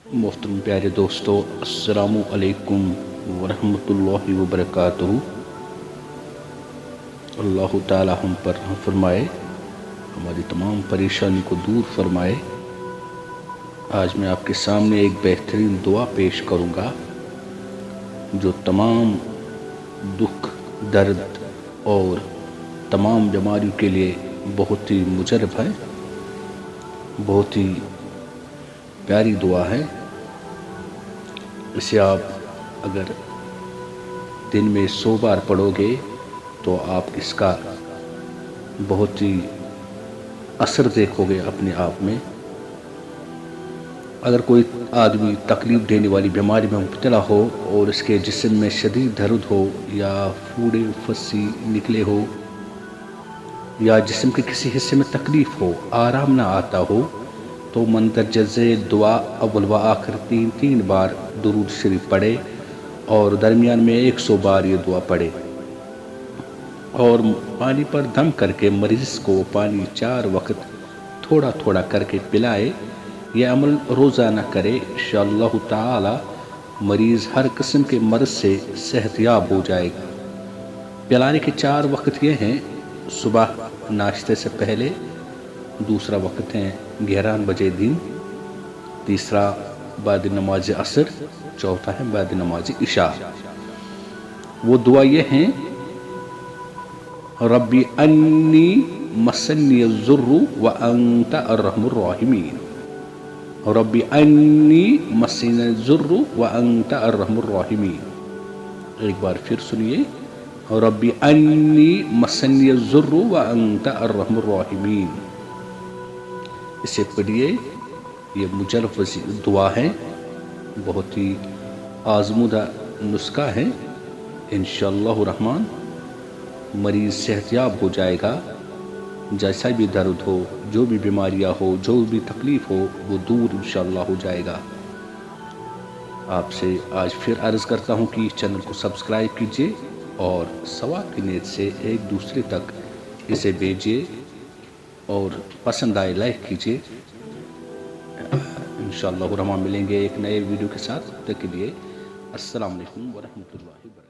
محترم پیارے دوستو، السلام علیکم ورحمۃ اللہ وبرکاتہ۔ اللہ تعالی ہم پر رحم فرمائے، ہماری تمام پریشانی کو دور فرمائے۔ آج میں آپ کے سامنے ایک بہترین دعا پیش کروں گا جو تمام دکھ، درد اور تمام بیماریوں کے لیے بہت ہی مجرب ہے، بہت ہی پیاری دعا ہے۔ اسے آپ اگر دن میں 100 بار پڑھو گے تو آپ اس کا بہت ہی اثر دیکھو گے اپنے آپ میں۔ اگر کوئی آدمی تکلیف دینے والی بیماری میں مبتلا ہو اور اس کے جسم میں شدید درد ہو، یا پھوڑے پھسی نکلے ہو، یا جسم کے کسی حصے میں تکلیف ہو، آرام نہ آتا ہو، تو مندرجہ ذیل دعا اول و آخر 3 بار درود شریف پڑھے اور درمیان میں 100 بار یہ دعا پڑھے، اور پانی پر دم کر کے مریض کو پانی 4 وقت تھوڑا تھوڑا کر کے پلائے۔ یہ عمل روزانہ کرے، انشاءاللہ تعالی مریض ہر قسم کے مرض سے صحت یاب ہو جائے گا۔ پلانے کے 4 وقت یہ ہیں: صبح ناشتے سے پہلے، دوسرا وقت ہے 11 بجے دن، تیسرا بعد نماز عصر، چوتھا ہے بعد نماز عشاء۔ وہ دعا یہ ہیں: ربی انی مسنی الضر وانت ارحم الراحمین، ربی انی مسنی الضر وانت ارحم الراحمین۔ ایک بار پھر سنیے: ربی انی مسنی الضر وانت ارحم الراحمین۔ اسے پڑھیے، یہ مجرب دعا ہے، بہت ہی آزمودہ نسخہ ہے۔ انشاءاللہ الرحمن مریض صحت یاب ہو جائے گا، جیسا بھی درد ہو، جو بھی بیماریاں ہو، جو بھی تکلیف ہو، وہ دور انشاءاللہ ہو جائے گا۔ آپ سے آج پھر عرض کرتا ہوں کہ اس چینل کو سبسکرائب کیجیے اور ثواب کی نیت سے ایک دوسرے تک اسے بھیجیے، اور پسند آئے لائک کیجیے۔ انشاءاللہ الرحمن ملیں گے ایک نئے ویڈیو کے ساتھ، تب تک کے لیے السلام علیکم ورحمۃ اللہ وبرکاتہ۔